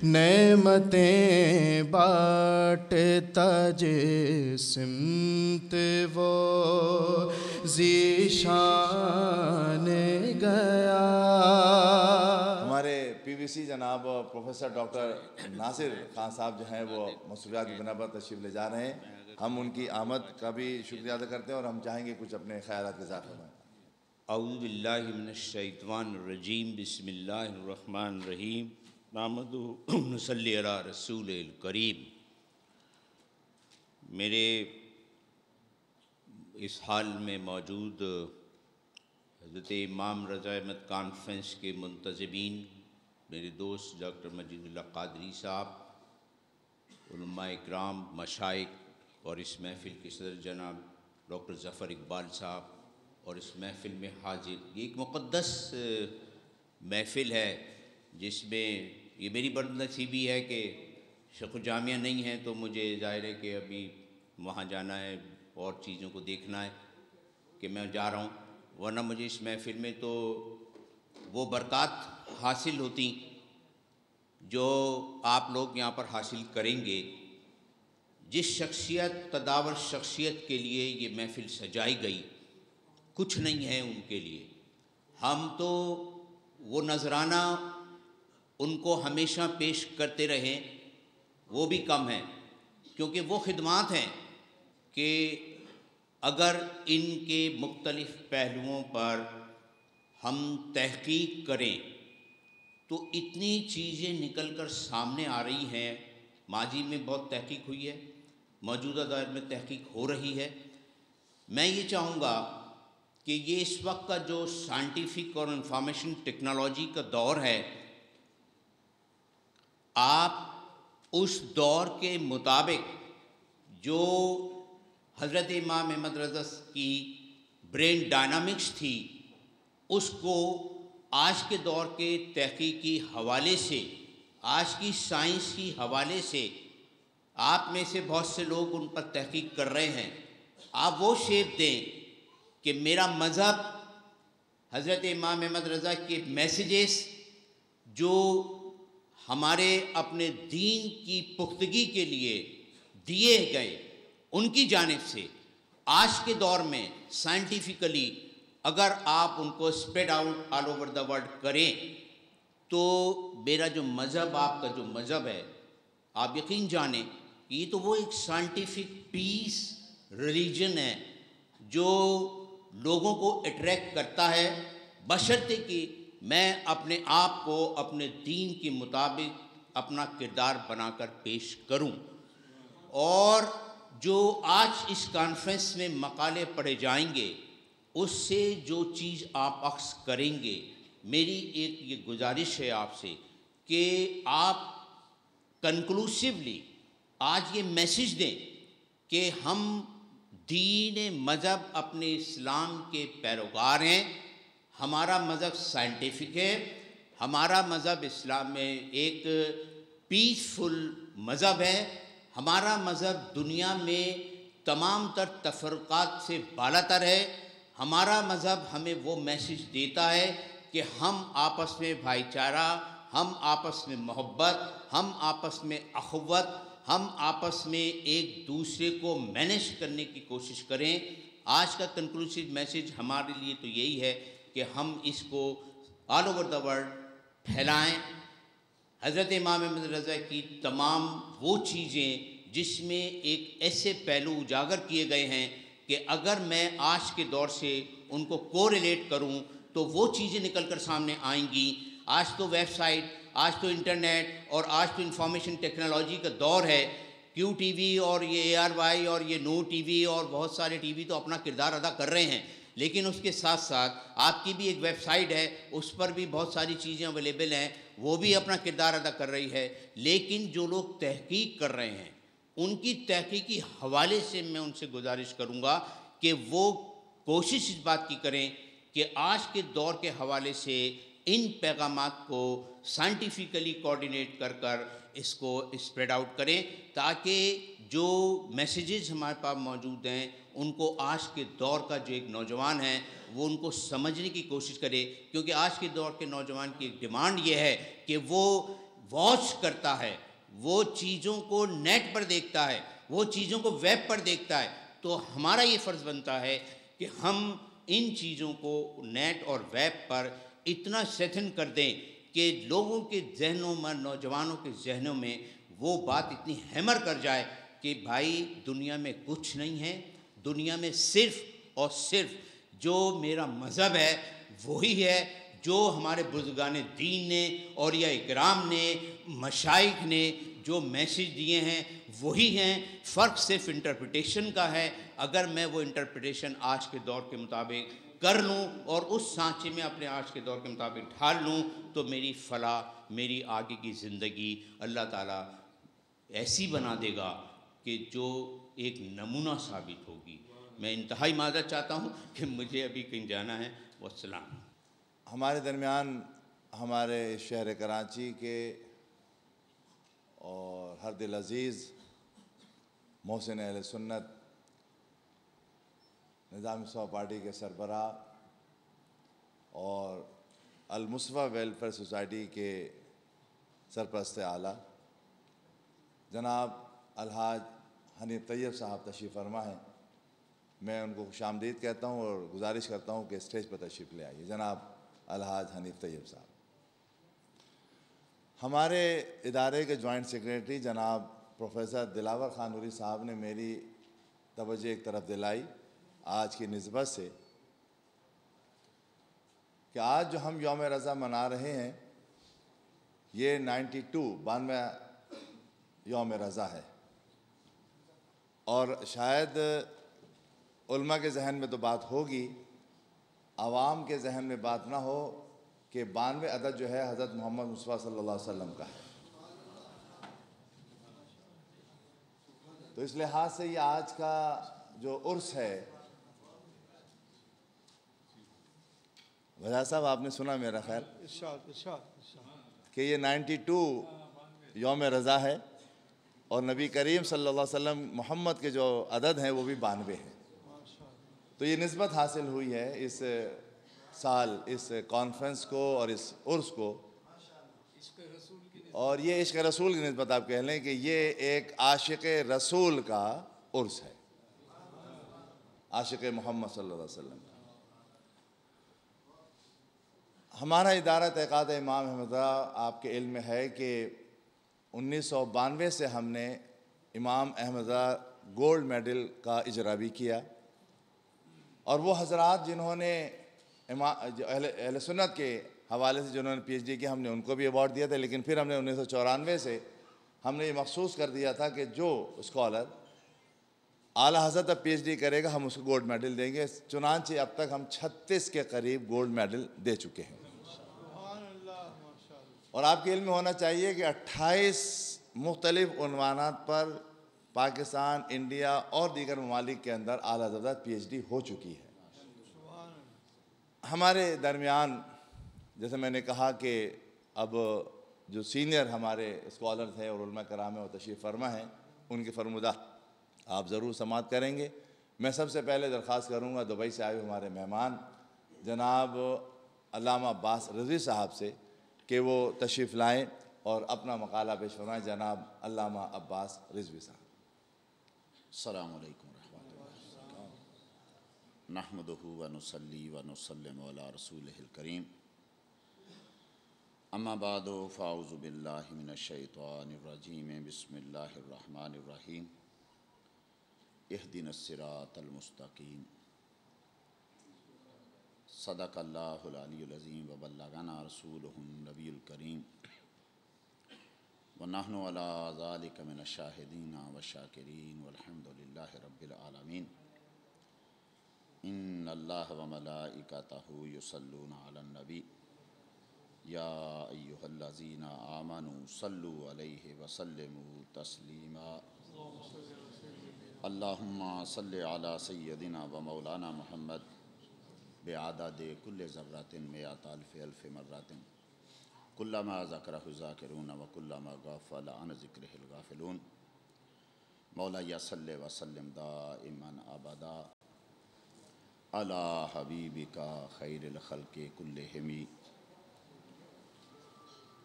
نعمتیں بانٹتا سمت وہ ذیشان گیا۔ ہمارے پی وی سی جناب پروفیسر ڈاکٹر ناصر خان صاحب جو ہیں وہ مصروفیات کی بنا پر تشریف لے جا رہے ہیں، ہم ان کی آمد کا بھی شکریہ ادا کرتے ہیں اور ہم چاہیں گے کچھ اپنے خیالات کے اضافہ فرمائیں۔ اعوذ باللہ من الشیطان الرجیم، بسم اللہ الرحمن الرحیم، نحمدہ ونصلی علی رسول الکریم۔ میرے اس حال میں موجود حضرت امام رضا احمد کانفرنس کے منتظمین، میرے دوست ڈاکٹر مجید اللہ قادری صاحب، علماء اکرام، مشائخ، اور اس محفل کے صدر جناب ڈاکٹر ظفر اقبال صاحب، اور اس محفل میں حاضر، یہ ایک مقدس محفل ہے جس میں یہ میری بدنصیبی ہے کہ شیخ الجامعہ نہیں ہے، تو مجھے ظاہر ہے کہ ابھی وہاں جانا ہے اور چیزوں کو دیکھنا ہے کہ میں جا رہا ہوں، ورنہ مجھے اس محفل میں تو وہ برکات حاصل ہوتی جو آپ لوگ یہاں پر حاصل کریں گے۔ جس شخصیت، قداور شخصیت کے لیے یہ محفل سجائی گئی، کچھ نہیں ہے ان کے لیے۔ ہم تو وہ نذرانہ ان کو ہمیشہ پیش کرتے رہیں، وہ بھی کم ہیں، کیونکہ وہ خدمات ہیں کہ اگر ان کے مختلف پہلوؤں پر ہم تحقیق کریں تو اتنی چیزیں نکل کر سامنے آ رہی ہیں۔ ماضی میں بہت تحقیق ہوئی ہے، موجودہ دور میں تحقیق ہو رہی ہے۔ میں یہ چاہوں گا کہ یہ اس وقت کا جو سائنٹیفک اور انفارمیشن ٹیکنالوجی کا دور ہے، آپ اس دور کے مطابق جو حضرت امام احمد رضا کی برین ڈائنامکس تھی، اس کو آج کے دور کے تحقیقی حوالے سے، آج کی سائنس کی حوالے سے، آپ میں سے بہت سے لوگ ان پر تحقیق کر رہے ہیں، آپ وہ شیپ دیں کہ میرا مذہب حضرت امام احمد رضا کے میسیجز جو ہمارے اپنے دین کی پختگی کے لیے دیے گئے، ان کی جانب سے آج کے دور میں سائنٹیفکلی اگر آپ ان کو spread out all over the world کریں تو میرا جو مذہب، آپ کا جو مذہب ہے، آپ یقین جانیں کہ یہ تو وہ ایک سائنٹیفک پیس ریلیجن ہے جو لوگوں کو اٹریکٹ کرتا ہے، بشرطے کہ میں اپنے آپ کو اپنے دین کے مطابق اپنا کردار بنا کر پیش کروں۔ اور جو آج اس کانفرنس میں مقالے پڑھے جائیں گے، اس سے جو چیز آپ اخذ کریں گے، میری ایک یہ گزارش ہے آپ سے کہ آپ کنکلوسیولی آج یہ میسیج دیں کہ ہم دین مذہب اپنے اسلام کے پیروکار ہیں، ہمارا مذہب سائنٹیفک ہے، ہمارا مذہب اسلام میں ایک پیسفل مذہب ہے، ہمارا مذہب دنیا میں تمام تر تفرقات سے بالا تر ہے، ہمارا مذہب ہمیں وہ میسیج دیتا ہے کہ ہم آپس میں بھائی چارہ، ہم آپس میں محبت، ہم آپس میں اخوت، ہم آپس میں ایک دوسرے کو مینیج کرنے کی کوشش کریں۔ آج کا کنکلوسیو میسیج ہمارے لیے تو یہی ہے کہ ہم اس کو آل اوور دا ورلڈ پھیلائیں۔ حضرت امام احمد رضا کی تمام وہ چیزیں جس میں ایک ایسے پہلو اجاگر کیے گئے ہیں کہ اگر میں آج کے دور سے ان کو کوریلیٹ کروں تو وہ چیزیں نکل کر سامنے آئیں گی۔ آج تو ویب سائٹ، آج تو انٹرنیٹ اور آج تو انفارمیشن ٹیکنالوجی کا دور ہے۔ کیو ٹی وی اور یہ ARY اور یہ نو ٹی وی اور بہت سارے ٹی وی تو اپنا کردار ادا کر رہے ہیں، لیکن اس کے ساتھ ساتھ آپ کی بھی ایک ویب سائٹ ہے، اس پر بھی بہت ساری چیزیں اویلیبل ہیں، وہ بھی اپنا کردار ادا کر رہی ہے۔ لیکن جو لوگ تحقیق کر رہے ہیں، ان کی تحقیقی حوالے سے میں ان سے گزارش کروں گا کہ وہ کوشش اس بات کی کریں کہ آج کے دور کے حوالے سے ان پیغامات کو سائنٹیفکلی کوآرڈینیٹ کر کر اس کو اسپریڈ آؤٹ کریں، تاکہ جو میسیجز ہمارے پاس موجود ہیں ان کو آج کے دور کا جو ایک نوجوان ہے وہ ان کو سمجھنے کی کوشش کرے، کیونکہ آج کے دور کے نوجوان کی ایک ڈیمانڈ یہ ہے کہ وہ واچ کرتا ہے، وہ چیزوں کو نیٹ پر دیکھتا ہے، وہ چیزوں کو ویب پر دیکھتا ہے، تو ہمارا یہ فرض بنتا ہے کہ ہم ان چیزوں کو نیٹ اور ویب پر اتنا سیٹن کر دیں کہ لوگوں کے ذہنوں میں، نوجوانوں کے ذہنوں میں وہ بات اتنی ہیمر کر جائے کہ بھائی دنیا میں کچھ نہیں ہے، دنیا میں صرف اور صرف جو میرا مذہب ہے وہی ہے، جو ہمارے بزرگان دین نے، اولیاء اکرام نے، مشائخ نے جو میسیج دیے ہیں وہی ہیں، فرق صرف انٹرپریٹیشن کا ہے۔ اگر میں وہ انٹرپریٹیشن آج کے دور کے مطابق کر لوں اور اس سانچے میں اپنے آج کے دور کے مطابق ڈھال لوں تو میری فلاح، میری آگے کی زندگی اللہ تعالیٰ ایسی بنا دے گا کہ جو ایک نمونہ ثابت ہوگی۔ میں انتہائی معذرت چاہتا ہوں کہ مجھے ابھی کہیں جانا ہے۔ والسلام۔ ہمارے درمیان ہمارے شہر کراچی کے اور ہر دل عزیز محسن اہل سنت نظام اسلامی پارٹی کے سربراہ اور المصطفیٰ ویلفیئر سوسائٹی کے سرپرست اعلیٰ جناب الحاج حنیف طیب صاحب تشریف فرما ہیں، میں ان کو خوش آمدید کہتا ہوں اور گزارش کرتا ہوں کہ اسٹیج پر تشریف لے آئیے۔ جناب الحاج حنیف طیب صاحب۔ ہمارے ادارے کے جوائنٹ سیکریٹری جناب پروفیسر دلاور خان نوری صاحب نے میری توجہ ایک طرف دلائی آج کی نسبت سے کہ آج جو ہم یوم رضا منا رہے ہیں یہ 92 یوم رضا ہے، اور شاید علماء کے ذہن میں تو بات ہوگی، عوام کے ذہن میں بات نہ ہو کہ 92 عدد جو ہے حضرت محمد مصطفیٰ صلی اللہ علیہ وسلم کا ہے۔ تو اس لحاظ سے یہ آج کا جو عرس ہے، وجہ صاحب آپ نے سنا میرا خیال کہ یہ 92 یوم رضا ہے، اور نبی کریم صلی اللہ علیہ وسلم محمد کے جو عدد ہیں وہ بھی 92 ہیں۔ تو یہ نسبت حاصل ہوئی ہے اس سال اس کانفرنس کو اور اس عرس کو، اور یہ عشق رسول کی نسبت آپ کہہ لیں کہ یہ ایک عاشق رسول کا عرس ہے، عاشق محمد صلی اللہ علیہ وسلم۔ ہمارا ادارہ تحقیقات امام احمد رضا آپ کے علم میں ہے کہ 1992 سے ہم نے امام احمد رضا گولڈ میڈل کا اجرا بھی کیا، اور وہ حضرات جنہوں نے اہل سنت کے حوالے سے جنہوں نے پی ایچ ڈی کیا ہم نے ان کو بھی ایوارڈ دیا تھا، لیکن پھر ہم نے 1994 سے ہم نے یہ مخصوص کر دیا تھا کہ جو اسکالر اعلیٰ حضرت اب پی ایچ ڈی کرے گا ہم اس کو گولڈ میڈل دیں گے، چنانچہ اب تک ہم 36 کے قریب گولڈ میڈل دے چکے ہیں۔ اور آپ کے علم میں ہونا چاہیے کہ 28 مختلف عنوانات پر پاکستان، انڈیا اور دیگر ممالک کے اندر اعلیٰ حضرت پی ایچ ڈی ہو چکی ہے۔ ہمارے درمیان جیسے میں نے کہا کہ اب جو سینئر ہمارے اسکالرز ہیں اور علماء کرام ہیں وہ تشریف فرما ہیں، ان کے فرمودہ آپ ضرور سماعت کریں گے۔ میں سب سے پہلے درخواست کروں گا دبئی سے آئے ہوئے ہمارے مہمان جناب علامہ عباس رضوی صاحب سے کہ وہ تشریف لائیں اور اپنا مقالہ پیش فرمائیں۔ جناب علامہ عباس رضوی صاحب۔ السلام علیکم ورحمۃ اللہ وبرکاتہ۔ نحمدہ ونصلی ونسلم علی رسولہ الکریم، اما بعد فاعوذ باللہ من الشیطان الرجیم، بسم اللہ الرحمن الرحیم، اہدنا الصراط المستقیم۔ صدق اللہ العلی العظیم وبلغنا رسولہ النبی الکریم، ونحن علی ذلک من الشاہدین والشاکرین والحمد للہ رب العالمین۔ ان اللہ وملائکتہ یصلون علی النبی یا ایہا الذین آمنوا صلوا علیہ وسلموا تسلیما۔ اللہم صلی علی سیدنا و مولانا محمد بعدد کل ذرۃ مئۃ الف الف مرۃ کلما ذکرہ الذاکرون و کلما غفل عن ذکرہ الغافلون۔ مولایا صلی وسلم دائما ابدا علی حبیبک خیر الخلق کلہم۔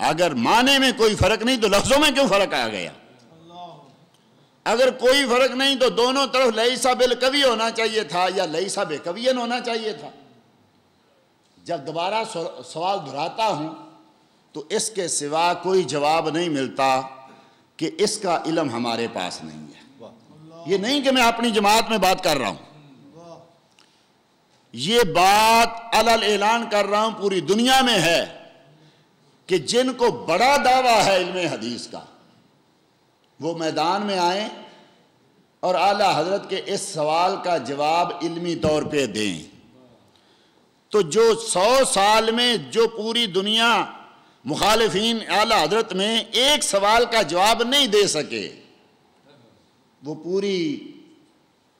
اگر معنی میں کوئی فرق نہیں تو لفظوں میں کیوں فرق آ گیا؟ اگر کوئی فرق نہیں تو دونوں طرف لیسا بالقوی ہونا چاہیے تھا یا لیسا بقوین ہونا چاہیے تھا۔ جب دوبارہ سوال دہراتا ہوں تو اس کے سوا کوئی جواب نہیں ملتا کہ اس کا علم ہمارے پاس نہیں ہے۔ یہ نہیں کہ میں اپنی جماعت میں بات کر رہا ہوں، یہ بات علل اعلان کر رہا ہوں، پوری دنیا میں ہے کہ جن کو بڑا دعویٰ ہے علم حدیث کا وہ میدان میں آئیں اور اعلیٰ حضرت کے اس سوال کا جواب علمی طور پہ دیں۔ تو جو 100 سال میں جو پوری دنیا مخالفین اعلیٰ حضرت میں ایک سوال کا جواب نہیں دے سکے، وہ پوری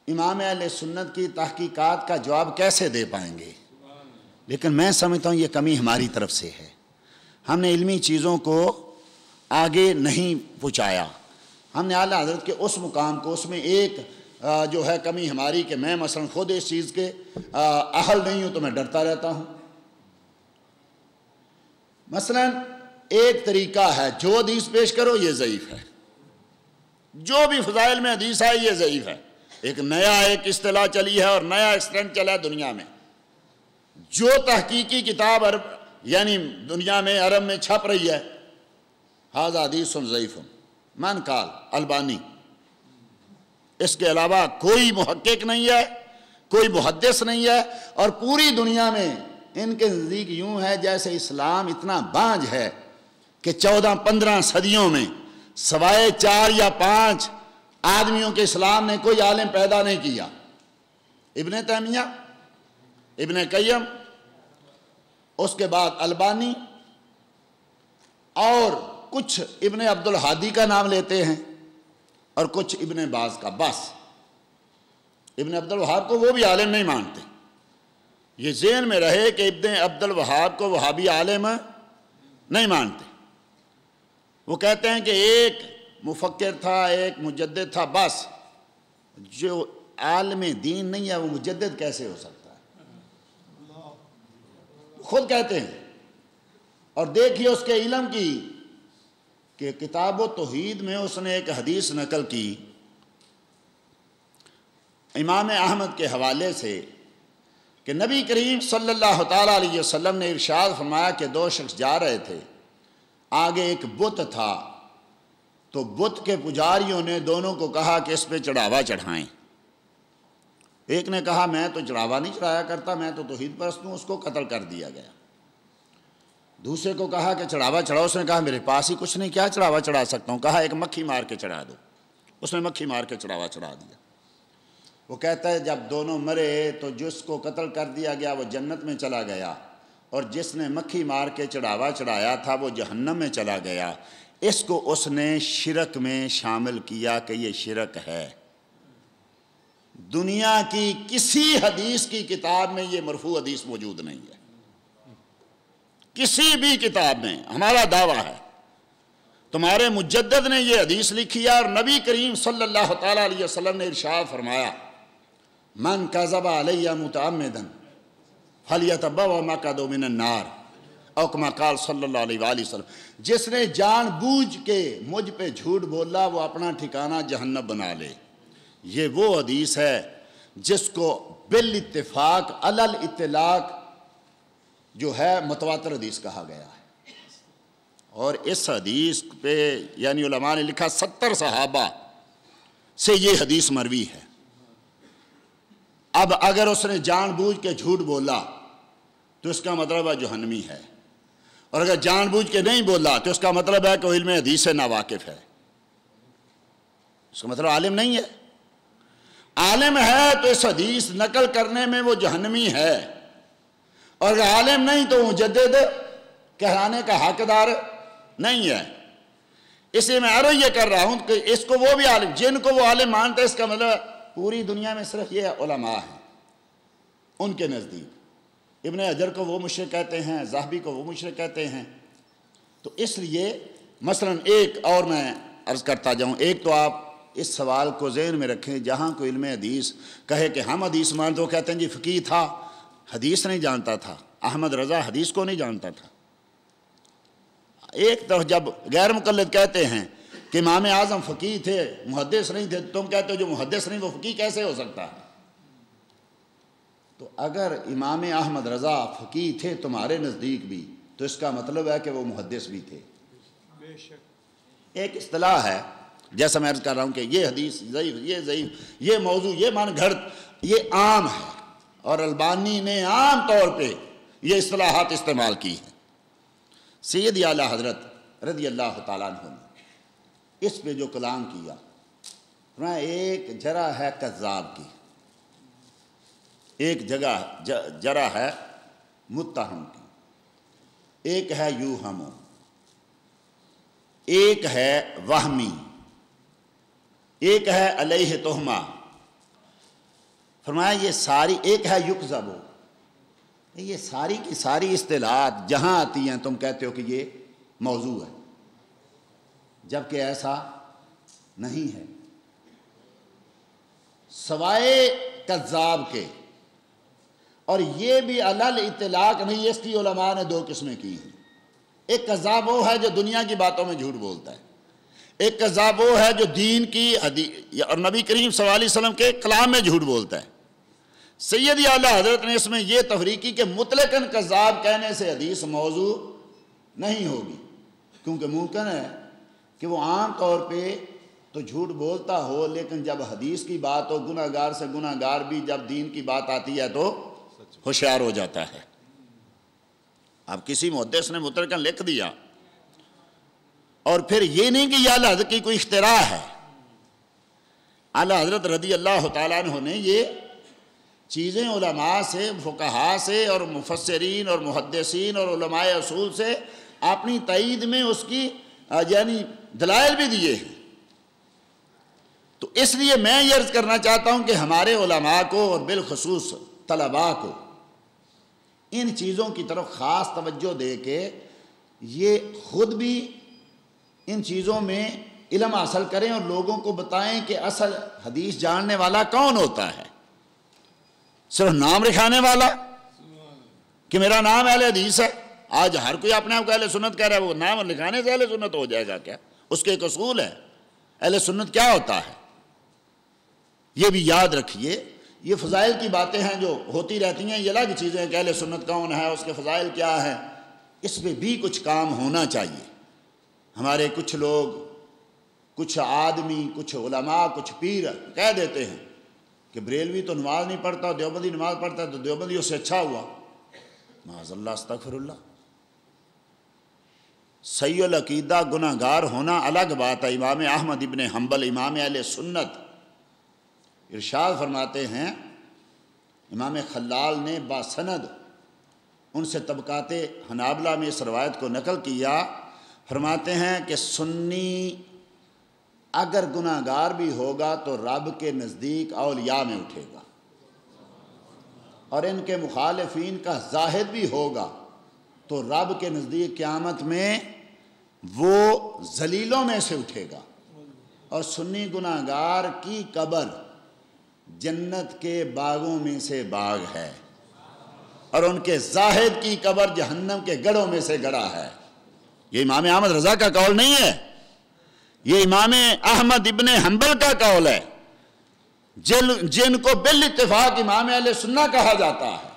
امام اہل سنت کی تحقیقات کا جواب کیسے دے پائیں گے؟ لیکن میں سمجھتا ہوں یہ کمی ہماری طرف سے ہے، ہم نے علمی چیزوں کو آگے نہیں پہنچایا، ہم نے اعلیٰ حضرت کے اس مقام کو، اس میں ایک جو ہے کمی ہماری کہ میں مثلا خود اس چیز کے اہل نہیں ہوں تو میں ڈرتا رہتا ہوں۔ مثلا ایک طریقہ ہے جو حدیث پیش کرو یہ ضعیف ہے، جو بھی فضائل میں حدیث ہے یہ ضعیف ہے، ایک نیا ایک اصطلاح چلی ہے اور نیا ایکسٹینٹ چلا ہے دنیا میں، جو تحقیقی کتاب یعنی دنیا میں عرب میں چھپ رہی ہے، ھذا حدیث ضعیف من قال البانی، اس کے علاوہ کوئی محقق نہیں ہے، کوئی محدث نہیں ہے، اور پوری دنیا میں ان کے نزدیک یوں ہے جیسے اسلام اتنا بانج ہے کہ 14-15 صدیوں میں سوائے 4 یا 5 آدمیوں کے اسلام نے کوئی عالم پیدا نہیں کیا۔ ابن تیمیہ، ابن قیم، اس کے بعد البانی، اور کچھ ابن عبد الحادی کا نام لیتے ہیں اور کچھ ابن باز کا، بس ابن عبد الوہاب کو وہ بھی عالم نہیں مانتے۔ یہ ذہن میں رہے کہ ابن عبد الوہاب کو وہابی عالم نہیں مانتے، وہ کہتے ہیں کہ ایک مفکر تھا، ایک مجدد تھا، بس جو عالم دین نہیں ہے وہ مجدد کیسے ہو سکتا ہے؟ خود کہتے ہیں۔ اور دیکھیے اس کے علم کی کہ کتاب و توحید میں اس نے ایک حدیث نقل کی امام احمد کے حوالے سے کہ نبی کریم صلی اللہ تعالیٰ علیہ وسلم نے ارشاد فرمایا کہ 2 شخص جا رہے تھے، آگے ایک بت تھا، تو بت کے پجاریوں نے دونوں کو کہا کہ اس پہ چڑھاوا چڑھائیں۔ ایک نے کہا میں تو چڑھاوا نہیں چڑھایا کرتا، میں تو توحید پرست ہوں، اس کو قتل کر دیا گیا۔ دوسرے کو کہا کہ چڑھاوا چڑھاؤ، اس نے کہا میرے پاس ہی کچھ نہیں، کیا چڑھاوا چڑھا سکتا ہوں؟ کہا ایک مکھی مار کے چڑھا دو، اس نے مکھی مار کے چڑھاوا چڑھا دیا۔ وہ کہتا ہے جب دونوں مرے تو جس کو قتل کر دیا گیا وہ جنت میں چلا گیا، اور جس نے مکھی مار کے چڑھاوا چڑھایا تھا وہ جہنم میں چلا گیا۔ اس کو اس نے شرک میں شامل کیا کہ یہ شرک ہے۔ دنیا کی کسی حدیث کی کتاب میں یہ مرفوع حدیث موجود نہیں ہے، کسی بھی کتاب میں۔ ہمارا دعویٰ ہے تمہارے مجدد نے یہ حدیث لکھی ہے، اور نبی کریم صلی اللہ تعالیٰ علیہ وسلم نے ارشاد فرمایا من کذب علی متعمدا فلیتبوأ مقعدہ من النار، او کما قال صلی اللہ علیہ وآلہ وسلم، جس نے جان بوجھ کے مجھ پہ جھوٹ بولا وہ اپنا ٹھکانہ جہنم بنا لے۔ یہ وہ حدیث ہے جس کو بالاتفاق علی الاطلاق جو ہے متواتر حدیث کہا گیا ہے، اور اس حدیث پہ یعنی علماء نے لکھا 70 صحابہ سے یہ حدیث مروی ہے۔ اب اگر اس نے جان بوجھ کے جھوٹ بولا تو اس کا مطلب ہے جہنمی ہے، اور اگر جان بوجھ کے نہیں بولا تو اس کا مطلب ہے کہ وہ علم حدیث سے ناواقف ہے، اس کا مطلب عالم نہیں ہے۔ عالم ہے تو اس حدیث نقل کرنے میں وہ جہنمی ہے، اور اگر عالم نہیں تو مجدد کہلانے کا حقدار نہیں ہے۔ اس لیے میں عرض یہ کر رہا ہوں کہ اس کو وہ بھی عالم، جن کو وہ عالم مانتے اس کا مطلب پوری دنیا میں صرف یہ علماء ہیں ان کے نزدیک۔ ابن حجر کو وہ مشرک کہتے ہیں، ذہبی کو وہ مشرک کہتے ہیں۔ تو اس لیے مثلا ایک اور میں عرض کرتا جاؤں، ایک تو آپ اس سوال کو ذہن میں رکھیں، جہاں کوئی علم حدیث کہے کہ ہم حدیث مانتے، وہ کہتے ہیں جی فقیہ تھا، حدیث نہیں جانتا تھا، احمد رضا حدیث کو نہیں جانتا تھا۔ ایک طرف جب غیر مقلد کہتے ہیں کہ امام اعظم فقیہ تھے محدث نہیں تھے، تم کہتے ہو جو محدث نہیں وہ فقیہ کیسے ہو سکتا ہے؟ تو اگر امام احمد رضا فقیہ تھے تمہارے نزدیک بھی تو اس کا مطلب ہے کہ وہ محدث بھی تھے۔ ایک اصطلاح ہے، جیسا میں عرض کر رہا ہوں کہ یہ حدیث ضعیف، یہ موضوع، یہ من گھڑت، یہ عام ہے، اور البانی نے عام طور پہ یہ اصطلاحات استعمال کی ہیں۔ سید اعلیٰ حضرت رضی اللہ تعالیٰ عنہ نے اس پہ جو کلام کیا، ایک جرح ہے کذاب کی، ایک جگہ جرح ہے متہم کی، ایک ہے یوہمو، ایک ہے وہمی، ایک ہے علیہ تہمہ۔ فرمایا یہ ساری، ایک ہے یکذبو، یہ ساری کی ساری اصطلاحات جہاں آتی ہیں تم کہتے ہو کہ یہ موضوع ہے، جبکہ ایسا نہیں ہے، سوائے کذاب کے۔ اور یہ بھی علل اطلاق نہیں، اس کی علماء نے دو قسمیں کی ہیں۔ ایک کذاب وہ ہے جو دنیا کی باتوں میں جھوٹ بولتا ہے، ایک کذاب وہ ہے جو دین کی اور نبی کریم صلی اللہ علیہ وسلم کے کلام میں جھوٹ بولتا ہے۔ سید اعلیٰ حضرت نے اس میں یہ تفریق کی کہ مطلقاً کذاب کہنے سے حدیث موضوع نہیں ہوگی، کیونکہ ممکن ہے کہ وہ عام طور پہ تو جھوٹ بولتا ہو، لیکن جب حدیث کی بات ہو، گناہ گار سے گناہ گار بھی جب دین کی بات آتی ہے تو ہوشیار ہو جاتا ہے۔ اب کسی محدث نے مطلقاً لکھ دیا، اور پھر یہ نہیں کہ یہ اعلیٰ حضرت کی کوئی اختراع ہے، اعلیٰ حضرت رضی اللہ تعالیٰ عنہ نے یہ چیزیں علماء سے، فقہاء سے اور مفسرین اور محدثین اور علماء اصول سے اپنی تائید میں اس کی یعنی دلائل بھی دیے ہیں۔ تو اس لیے میں یہ عرض کرنا چاہتا ہوں کہ ہمارے علماء کو اور بالخصوص طلباء کو ان چیزوں کی طرف خاص توجہ دے کے یہ خود بھی ان چیزوں میں علم حاصل کریں اور لوگوں کو بتائیں کہ اصل حدیث جاننے والا کون ہوتا ہے۔ صرف نام رکھانے والا کہ میرا نام اہل حدیث ہے، آج ہر کوئی اپنے آپ کو اہل سنت کہہ رہا ہے، وہ نام لکھانے سے اہل سنت ہو جائے گا کیا؟ اس کے ایک اصول ہے، اہل سنت کیا ہوتا ہے یہ بھی یاد رکھیے۔ یہ فضائل کی باتیں ہیں جو ہوتی رہتی ہیں، یہ الگ چیزیں ہیں کہ اہل سنت کون ہے، اس کے فضائل کیا ہیں، اس پہ بھی کچھ کام ہونا چاہیے۔ ہمارے کچھ لوگ، کچھ آدمی، کچھ علماء، کچھ پیر کہہ دیتے ہیں کہ بریلوی تو نماز نہیں پڑھتا، دیوبندی نماز پڑھتا ہے تو دیوبندی اس سے اچھا ہوا۔ معاذ اللہ، استغفر اللہ۔ صحیح العقیدہ گناہ گار ہونا الگ بات ہے۔ امام احمد ابن حنبل، امام اہل سنت، ارشاد فرماتے ہیں، امام خلال نے باسند ان سے طبقات حنابلہ میں اس روایت کو نقل کیا، فرماتے ہیں کہ سنی اگر گناہ گار بھی ہوگا تو رب کے نزدیک اولیاء میں اٹھے گا، اور ان کے مخالفین کا زاہد بھی ہوگا تو رب کے نزدیک قیامت میں وہ ذلیلوں میں سے اٹھے گا۔ اور سنی گناہ گار کی قبر جنت کے باغوں میں سے باغ ہے، اور ان کے زاہد کی قبر جہنم کے گڑھوں میں سے گڑھا ہے۔ یہ امام احمد رضا کا قول نہیں ہے، یہ امام احمد ابن حنبل کا قول ہے، جن کو بالاتفاق امام اہل سنہ کہا جاتا ہے۔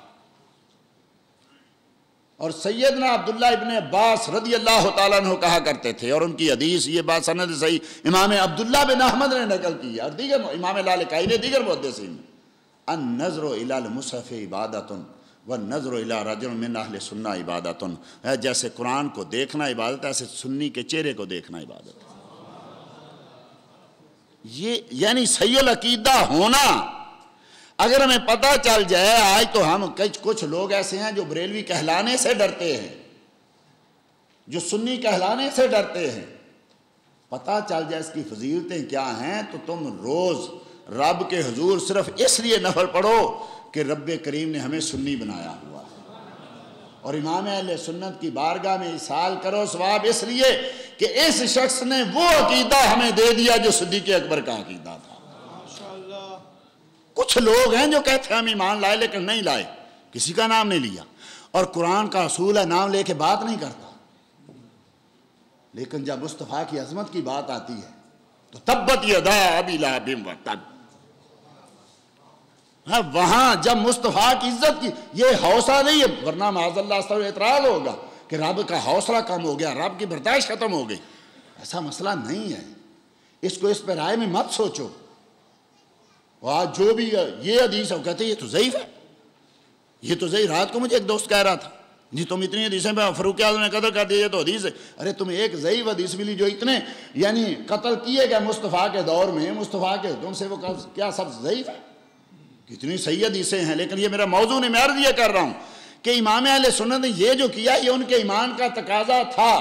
اور سیدنا عبداللہ ابن عباس رضی اللہ تعالیٰ عنہ کہا کرتے تھے، اور ان کی حدیث یہ بات سند صحیح امام عبداللہ بن احمد نے نقل کی ہے، اور دیگر امام لالکائی نے، دیگر محدثین نے، النظر الی المصحف عبادۃ والنظر الی رجل من اہل سنہ عبادۃ، جیسے قرآن کو دیکھنا عبادت ہے، ایسے سنی کے چہرے کو دیکھنا عبادت ہے۔ یہ یعنی صحیح العقیدہ ہونا اگر ہمیں پتہ چل جائے، آج تو ہم کچھ لوگ ایسے ہیں جو بریلوی کہلانے سے ڈرتے ہیں، جو سنی کہلانے سے ڈرتے ہیں، پتہ چل جائے اس کی فضیلتیں کیا ہیں تو تم روز رب کے حضور صرف اس لیے نفل پڑھو کہ رب کریم نے ہمیں سنی بنایا ہوا ہے، اور امام اہل سنت کی بارگاہ میں اصال کرو ثواب اس لیے کہ اس شخص نے وہ عقیدہ ہمیں دے دیا جو صدیق اکبر کا عقیدہ تھا۔ کچھ لوگ ہیں جو کہتے ہیں ہم ایمان لائے لیکن نہیں لائے، کسی کا نام نہیں لیا، اور قرآن کا اصول ہے نام لے کے بات نہیں کرتا، لیکن جب مصطفیٰ کی عظمت کی بات آتی ہے تو تبت یدا ابی لہب وتب، ہاں وہاں جب مصطفیٰ کی عزت کی، یہ حوصلہ نہیں ہے، ورنہ معاذ اللہ سے اعتراض ہوگا کہ رب کا حوصلہ کم ہو گیا، رب کی برداشت ختم ہو گئی. ایسا مسئلہ نہیں ہے. اس کو اس پہ رائے میں مت سوچو. آج جو بھی یہ حدیث ہے وہ کہتے ہیں یہ تو ضعیف ہے، یہ تو ضعیف. رات کو مجھے ایک دوست کہہ رہا تھا جی تم اتنی حدیثیں پہ فاروق اعظم نے قتل کر دیا، یہ تو حدیث ہے. ارے تمہیں ایک ضعیف حدیث ملی جو اتنے یعنی قتل کیے گئے مصطفیٰ کے دور میں، مصطفیٰ کے تم سے وہ کیا سب ضعیف ہے؟ کتنی صحیح حدیثیں ہیں. لیکن یہ میرا موضوع نہیں، میں عرض یہ کر رہا ہوں کہ امام اہل سنت نے یہ جو کیا یہ ان کے ایمان کا تقاضا تھا،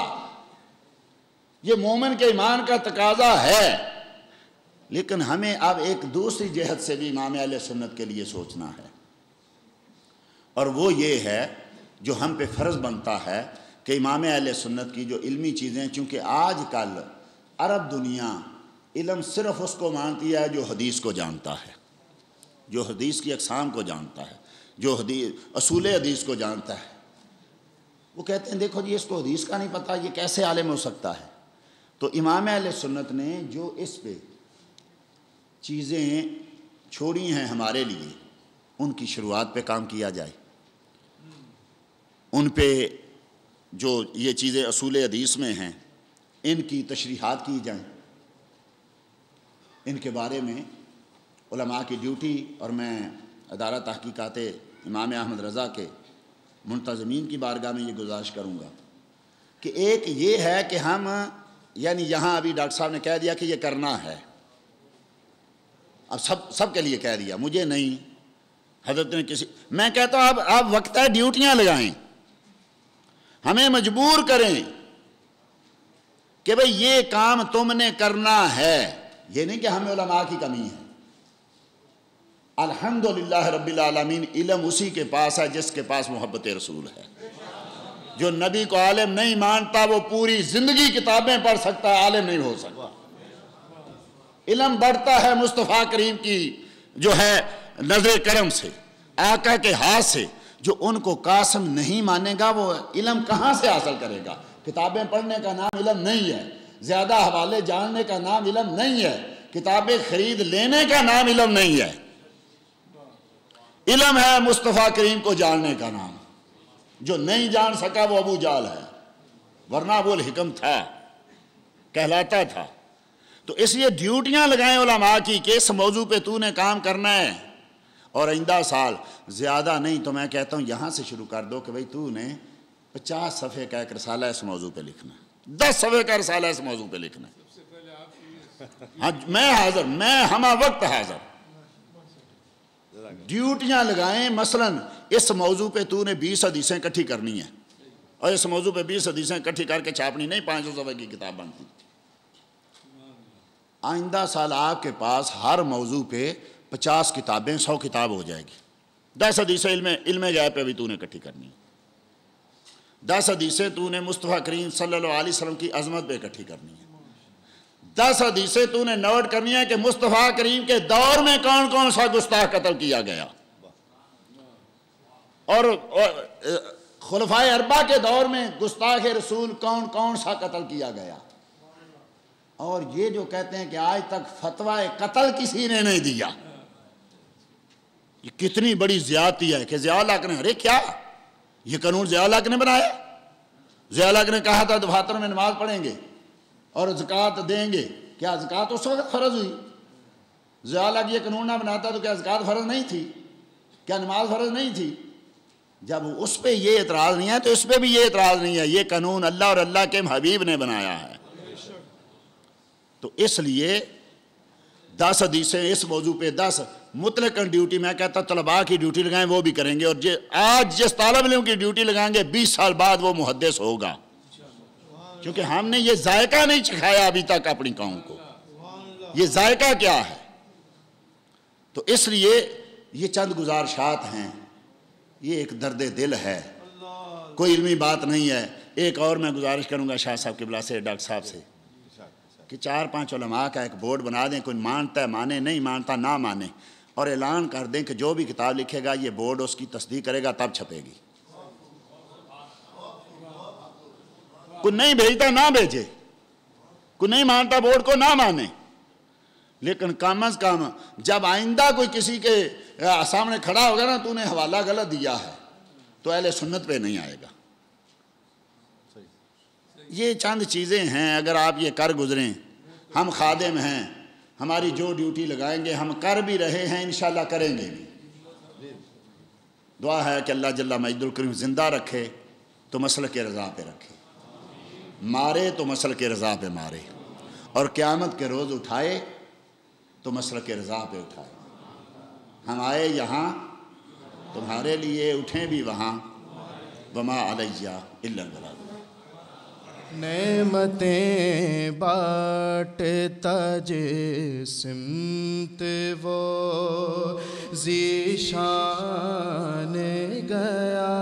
یہ مومن کے ایمان کا تقاضا ہے. لیکن ہمیں اب ایک دوسری جہت سے بھی امام اہل سنت کے لیے سوچنا ہے، اور وہ یہ ہے جو ہم پہ فرض بنتا ہے کہ امام اہل سنت کی جو علمی چیزیں، چونکہ آج کل عرب دنیا علم صرف اس کو مانتی ہے جو حدیث کو جانتا ہے، جو حدیث کی اقسام کو جانتا ہے، جو اصول حدیث کو جانتا ہے. وہ کہتے ہیں دیکھو جی اس کو حدیث کا نہیں پتہ، یہ کیسے عالم ہو سکتا ہے؟ تو امام اہل سنت نے جو اس پہ چیزیں چھوڑی ہیں ہمارے لیے، ان کی شروعات پہ کام کیا جائے، ان پہ جو یہ چیزیں اصول حدیث میں ہیں ان کی تشریحات کی جائیں، ان کے بارے میں علماء کی ڈیوٹی. اور میں ادارہ تحقیقات امام احمد رضا کے منتظمین کی بارگاہ میں یہ گزارش کروں گا کہ ایک یہ ہے کہ ہم یعنی یہاں ابھی ڈاکٹر صاحب نے کہہ دیا کہ یہ کرنا ہے، اب سب کے لیے کہہ دیا، مجھے نہیں، حضرت نے کسی، میں کہتا ہوں اب وقت ہے ڈیوٹیاں لگائیں، ہمیں مجبور کریں کہ بھئی یہ کام تم نے کرنا ہے. یہ نہیں کہ ہمیں علماء کی کمی ہے. الحمدللہ رب العالمین علم اسی کے پاس ہے جس کے پاس محبت رسول ہے. جو نبی کو عالم نہیں مانتا وہ پوری زندگی کتابیں پڑھ سکتا ہے، عالم نہیں ہو سکتا. علم بڑھتا ہے مصطفیٰ کریم کی جو ہے نظر کرم سے، آقا کے ہاتھ سے. جو ان کو قاسم نہیں مانے گا وہ علم کہاں سے حاصل کرے گا؟ کتابیں پڑھنے کا نام علم نہیں ہے، زیادہ حوالے جاننے کا نام علم نہیں ہے، کتابیں خرید لینے کا نام علم نہیں ہے. علم ہے مصطفیٰ کریم کو جاننے کا نام. جو نہیں جان سکا وہ ابو جہل ہے، ورنہ ابو الحکم تھا، کہلاتا تھا. تو اس لیے ڈیوٹیاں لگائیں علماء کی کہ اس موضوع پہ تو نے کام کرنا ہے، اور آئندہ سال زیادہ نہیں تو میں کہتا ہوں یہاں سے شروع کر دو کہ بھئی تو نے 50 صفحے کا ایک رسالہ اس موضوع پہ لکھنا ہے، 10 صفحے کا رسالہ اس موضوع پہ لکھنا ہے. ہاں میں حاضر، میں ہمہ وقت حاضر. ڈیوٹیاں لگائیں. مثلا اس موضوع پہ تو نے 20 حدیثیں اکٹھی کرنی ہیں، اور اس موضوع پہ 20 حدیثیں اکٹھی کر کے چھاپنی نہیں، 500 صفحے کی کتاب بنتی. آئندہ سال آپ کے پاس ہر موضوع پہ 50 کتابیں، 100 کتاب ہو جائے گی. 10 حدیثیں علم غیب پہ بھی تو نے اکٹھی کرنی ہے. 10 حدیثیں تو نے مصطفیٰ کریم صلی اللہ علیہ وسلم کی عظمت پہ اکٹھی کرنی ہے. 10 حدیثیں تو نے نوٹ کرنی ہے کہ مصطفیٰ کریم کے دور میں کون کون سا گستاخ قتل کیا گیا، اور خلفائے اربعہ کے دور میں گستاخ رسول کون کون سا قتل کیا گیا. اور یہ جو کہتے ہیں کہ آج تک فتویٰ قتل کسی نے نہیں دیا، یہ کتنی بڑی زیادتی ہے کہ ضیاء الحق نے، ارے کیا یہ قانون ضیاء الحق نے بنایا؟ ضیاء الحق نے کہا تھا دفاتر میں نماز پڑھیں گے اور زکوٰۃ دیں گے. کیا زکوٰۃ اس وقت فرض ہوئی؟ ضیاء الحق یہ قانون نہ بناتا تو کیا زکوٰۃ فرض نہیں تھی؟ کیا نماز فرض نہیں تھی؟ جب اس پہ یہ اعتراض نہیں ہے تو اس پہ بھی یہ اعتراض نہیں ہے. یہ قانون اللہ اور اللہ کے حبیب نے بنایا ہے. تو اس لیے 10 حدیثیں اس موضوع پہ 10 مطلق ڈیوٹی، میں کہتا طلباء کی ڈیوٹی لگائیں، وہ بھی کریں گے. اور آج جس طالب علم کی ڈیوٹی لگائیں گے 20 سال بعد وہ محدث ہوگا، کیونکہ ہم نے یہ ذائقہ نہیں چکھایا ابھی تک اپنی قوم کو. یہ ذائقہ کیا ہے؟ تو اس لیے یہ چند گزارشات ہیں، یہ ایک درد دل ہے، کوئی علمی بات نہیں ہے. ایک اور میں گزارش کروں گا شاہ صاحب قبلہ سے، ڈاکٹر صاحب سے، کہ 4-5 علماء کا ایک بورڈ بنا دیں، کوئی مانتا ہے مانے، نہیں مانتا نہ مانے، اور اعلان کر دیں کہ جو بھی کتاب لکھے گا یہ بورڈ اس کی تصدیق کرے گا تب چھپے گی. کوئی نہیں بھیجتا نہ بھیجے، کوئی نہیں مانتا بورڈ کو نہ مانے، لیکن کم از کم جب آئندہ کوئی کسی کے سامنے کھڑا ہوگا نا تو نے حوالہ غلط دیا ہے تو اہل سنت پہ نہیں آئے گا۔ یہ چند چیزیں ہیں، اگر آپ یہ کر گزریں، ہم خادم ہیں، ہماری جو ڈیوٹی لگائیں گے ہم کر بھی رہے ہیں، انشاءاللہ کریں گے بھی۔ دعا ہے کہ اللہ جل مجد الکریم زندہ رکھے تو مسلک رضا پہ رکھے، مارے تو مسلک رضا پہ مارے، اور قیامت کے روز اٹھائے تو مسلک رضا پہ اٹھائے۔ ہم آئے یہاں تمہارے لیے، اٹھیں بھی وہاں، وما علیہ الا البلاغ۔ نعمتیں بانٹتا جس سمت وہ ذی شان گیا،